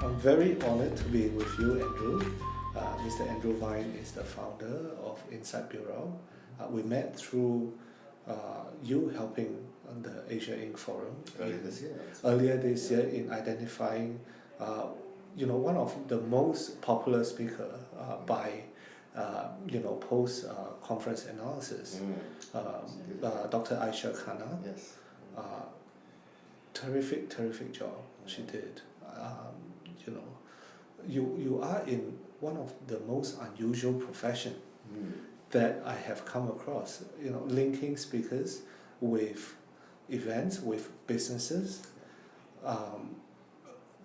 I'm very honored to be with you, Andrew. Mr. Andrew Vine is the founder of Insight Bureau. We met through you helping on the Asia Inc. Forum earlier this year in identifying one of the most popular speaker by post conference analysis, Dr. Aisha Khanna. Yes. Terrific job she did. You are in one of the most unusual profession that I have come across. Linking speakers with events, with businesses.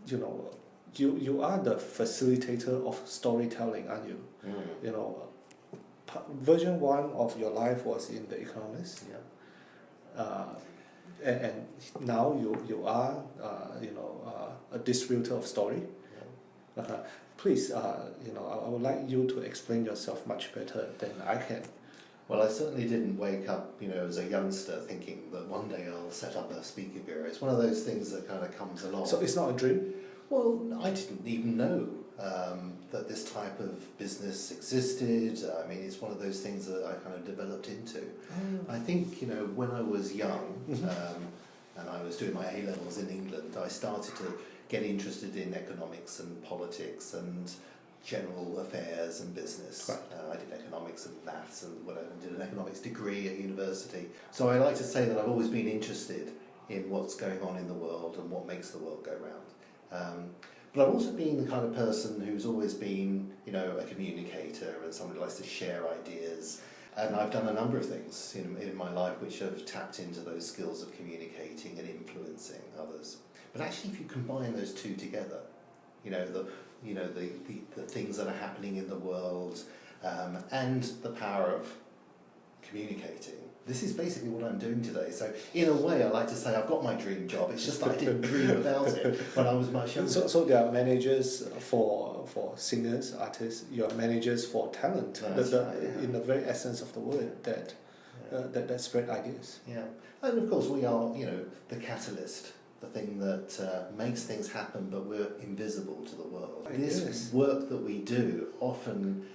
You are the facilitator of storytelling, aren't you? Version 1 of your life was in The Economist. And now you are a distributor of story. Please, I would like you to explain yourself much better than I can. Well, I certainly didn't wake up, as a youngster thinking that one day I'll set up a speaking bureau. It's one of those things that kind of comes along. So it's not a dream? Well, I didn't even know that this type of business existed. I mean, it's one of those things that I kind of developed into. I think, when I was young and I was doing my A-levels in England, I started to get interested in economics and politics and general affairs and business. Right. I did economics and maths and whatever, did an economics degree at university. So I like to say that I've always been interested in what's going on in the world and what makes the world go round. But I've also been the kind of person who's always been, a communicator and someone who likes to share ideas. And I've done a number of things in my life which have tapped into those skills of communicating and influencing others. But actually, if you combine those two together, the things that are happening in the world and the power of communicating, this is basically what I'm doing today. So in a way, I like to say I've got my dream job. It's just that I didn't dream about it when I was much younger. So there are managers for singers, artists. You are managers for talent. In the very essence of the word, that spread ideas. Yeah, and of course we are, the catalyst, the thing that makes things happen, but we're invisible to the world. This work that we do, often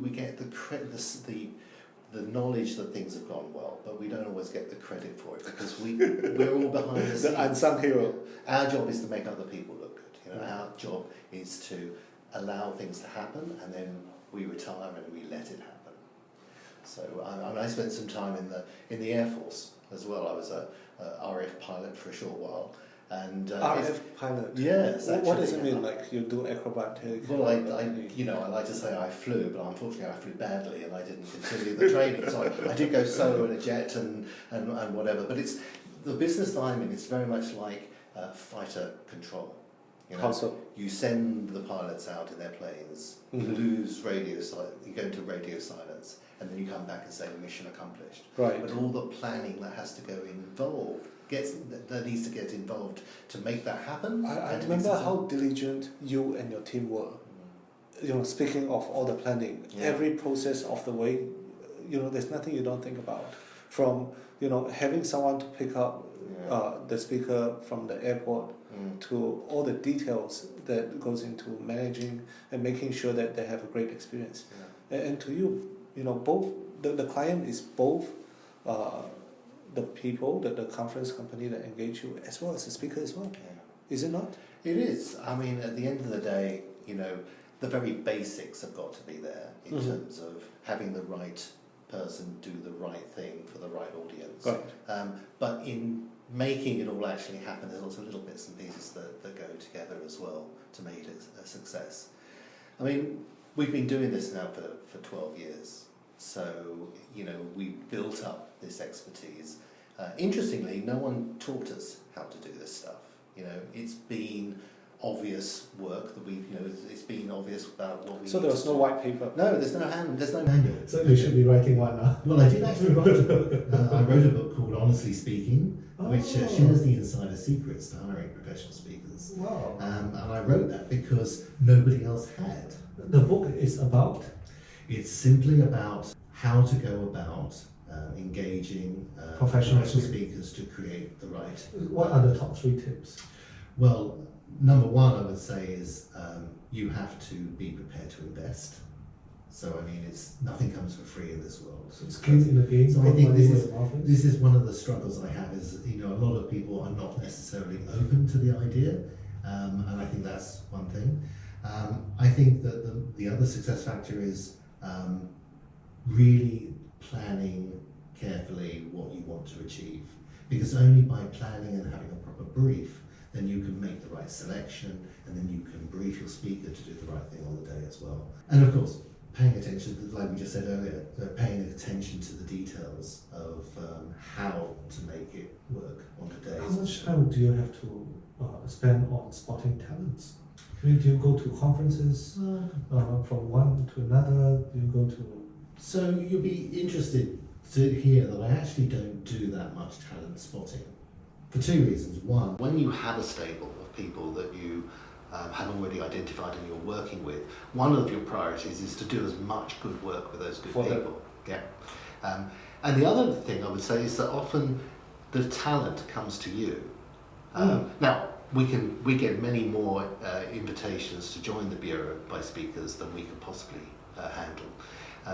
we get the knowledge that things have gone well, but we don't always get the credit for it because we're all behind the scenes. The unsung hero. Our job is to make other people look good. Our job is to allow things to happen, and then we retire and we let it happen. So I spent some time in the Air Force as well. I was a RAF pilot for a short while. And RAF pilot. Yes. Actually, what does it mean? Like you do acrobatic? Well, I like to say I flew, but unfortunately I flew badly and I didn't continue the training. So I did go solo in a jet and whatever. But it's the business that I'm in. It's very much like fighter control. How so? You send the pilots out in their planes. You lose radio silence. You go into radio silence, and then you come back and say mission accomplished. Right. But all the planning that has to go involved. That needs to get involved to make that happen. I remember how diligent you and your team were. Speaking of all the planning, every process of the way, there's nothing you don't think about. From having someone to pick up the speaker from the airport to all the details that goes into managing and making sure that they have a great experience. And to you, both the client is both. The people, the conference company that engage you, as well as the speaker as well. Is it not? It is. I mean, at the end of the day, the very basics have got to be there in terms of having the right person do the right thing for the right audience. Right. But in making it all actually happen, there's also little bits and pieces that go together as well to make it a success. I mean, we've been doing this now for 12 years. So, we built up this expertise. Interestingly, no one taught us how to do this stuff. It's been obvious work that it's been obvious about what we. So there was no white paper. No, there's no manual. So you should be writing one now. Well, I did actually write a book. I wrote a book called Honestly Speaking, which shares the insider secrets to hiring professional speakers. Wow. And I wrote that because nobody else had. The book is about. It's simply about how to go about engaging professional speakers to create the right. What are the top 3 tips? Well, Number one, I would say, is you have to be prepared to invest. So I mean, nothing comes for free in this world. So It's skin in the game. So I think this is one of the struggles I have. Is a lot of people are not necessarily open to the idea, and I think that's one thing. I think that the other success factor is really planning carefully what you want to achieve, because only by planning and having a proper brief, then you can make the right selection, and then you can brief your speaker to do the right thing on the day as well. And of course, paying attention, like we just said earlier, paying attention to the details of how to make it work on the day. How much time do you have to spend on spotting talents? I mean, do you go to conferences from one to another? Do you go to... So you'll be interested to hear that I actually don't do that much talent spotting, for two reasons. One, when you have a stable of people that you have already identified and you're working with, one of your priorities is to do as much good work with those good people. Yeah. And the other thing I would say is that often the talent comes to you. Now, we get many more invitations to join the Bureau by speakers than we can possibly handle.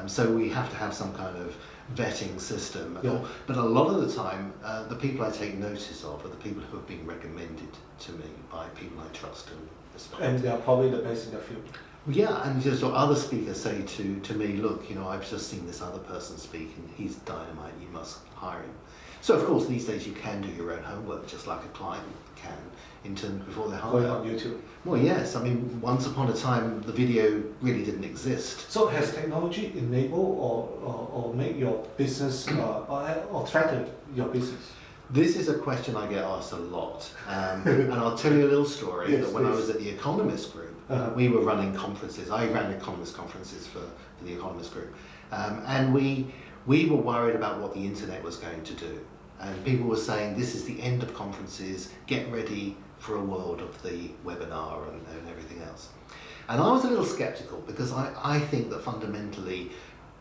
So we have to have some kind of vetting system. Yeah. But a lot of the time, the people I take notice of are the people who have been recommended to me by people I trust and respect. And they are probably the best in their field. Yeah, and just what other speakers say to me, look, I've just seen this other person speak and he's dynamite, you must hire him. So of course these days you can do your own homework just like a client can in terms before they're hired. Going on YouTube. Well, yes, I mean, once upon a time the video really didn't exist. So has technology enabled or make your business or threatened your business? This is a question I get asked a lot, and I'll tell you a little story. Yes, that when please. I was at the Economist Group, we were running conferences. I ran economist conferences for the Economist Group, and we were worried about what the internet was going to do. And people were saying, this is the end of conferences, get ready for a world of the webinar and everything else. And I was a little skeptical because I think that fundamentally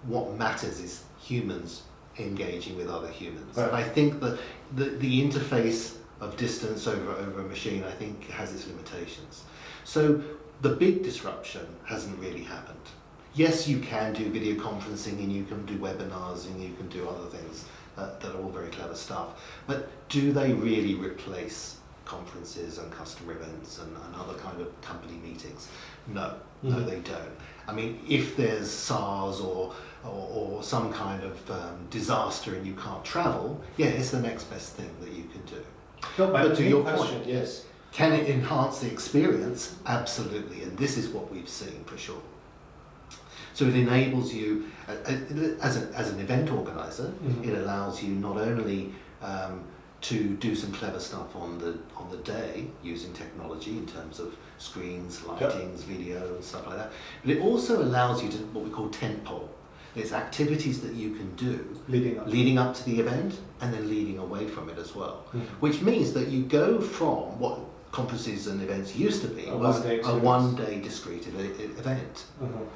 what matters is humans engaging with other humans. Right. And I think that the interface of distance over a machine, I think, has its limitations. So the big disruption hasn't really happened. Yes, you can do video conferencing and you can do webinars and you can do other things that are all very clever stuff. But do they really replace conferences and customer events and other kind of company meetings? No, no, they don't. I mean, if there's SARS or some kind of disaster and you can't travel, yeah, it's the next best thing that you can do. No, but to your question, point, yes. Can it enhance the experience? Absolutely, and this is what we've seen for sure. So it enables you, as an event organizer, it allows you not only to do some clever stuff on the day using technology in terms of screens, lightings, video and stuff like that, but it also allows you to what we call tentpole. It's activities that you can do leading up to the event and then leading away from it as well, which means that you go from what conferences and events used to be was a one-day discrete event,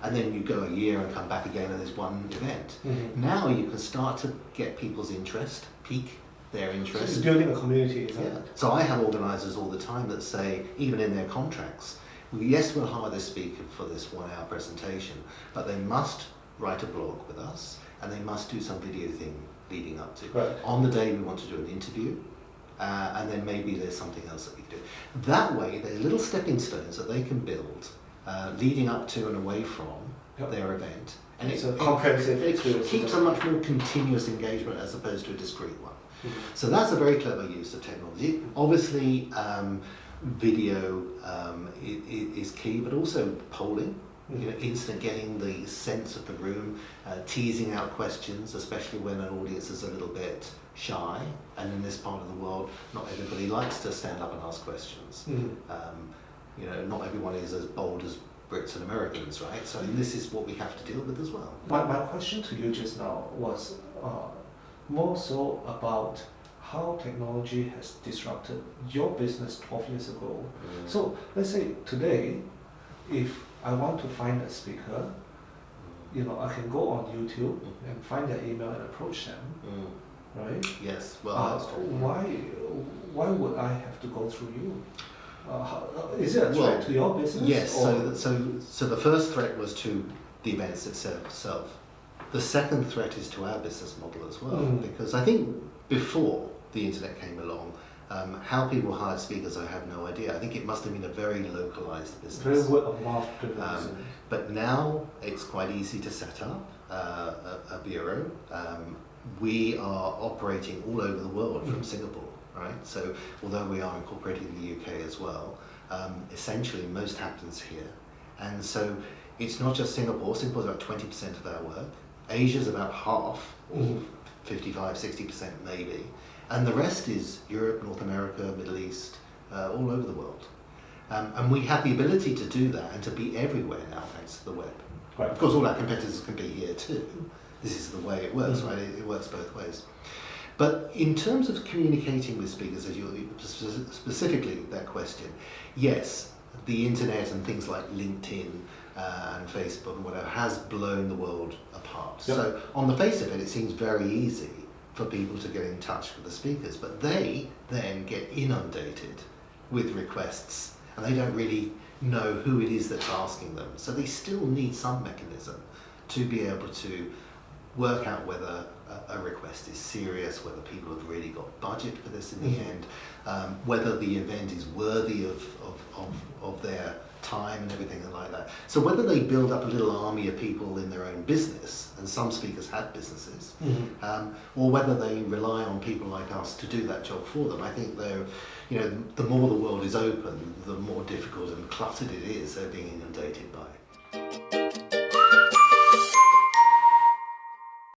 and then you go a year and come back again and there's one event. Now you can start to get people's interest, pique their interest. So it's building a community, isn't it? So I have organisers all the time that say, even in their contracts, yes, we'll hire this speaker for this 1 hour presentation, but they must write a blog with us and they must do some video thing leading up to. Right. On the day we want to do an interview, and then maybe there's something else that we can do. That way, there's little stepping stones that they can build leading up to and away from their event. And it's a comprehensive experience. It keeps a much more continuous engagement as opposed to a discrete one. So that's a very clever use of technology. Obviously, video is key, but also polling. Instant getting the sense of the room, teasing out questions, especially when an audience is a little bit shy, and in this part of the world not everybody likes to stand up and ask questions. Not everyone is as bold as Brits and Americans, right? So this is what we have to deal with as well. My question to you just now was more so about how technology has disrupted your business 12 years ago. So let's say today, if I want to find a speaker, I can go on YouTube and find their email and approach them, right? Yes, well, that's true. Why would I have to go through you? Is it a threat to your business? Yes. Or? So the first threat was to the events itself. The second threat is to our business model as well, because I think before the internet came along, how people hired speakers, I have no idea. I think it must have been a very localized business. Very word of mouth driven. But now it's quite easy to set up a bureau. We are operating all over the world from Singapore, right? So although we are incorporated in the UK as well, essentially most happens here. And so it's not just Singapore. Singapore's about 20% of our work. Asia's about half, or 55, 60% maybe. And the rest is Europe, North America, Middle East, all over the world. And we have the ability to do that and to be everywhere now thanks to the web. Right. Of course, all our competitors can be here too. This is the way it works, right? It works both ways. But in terms of communicating with speakers, as you specifically that question, yes, the internet and things like LinkedIn and Facebook and whatever has blown the world apart. Yep. So on the face of it, it seems very easy for people to get in touch with the speakers, but they then get inundated with requests and they don't really know who it is that's asking them. So they still need some mechanism to be able to work out whether a request is serious, whether people have really got budget for this in the end, whether the event is worthy of their time and everything like that. So whether they build up a little army of people in their own business, and some speakers have businesses, or whether they rely on people like us to do that job for them, I think they're, the more the world is open, the more difficult and cluttered it is they're being inundated by.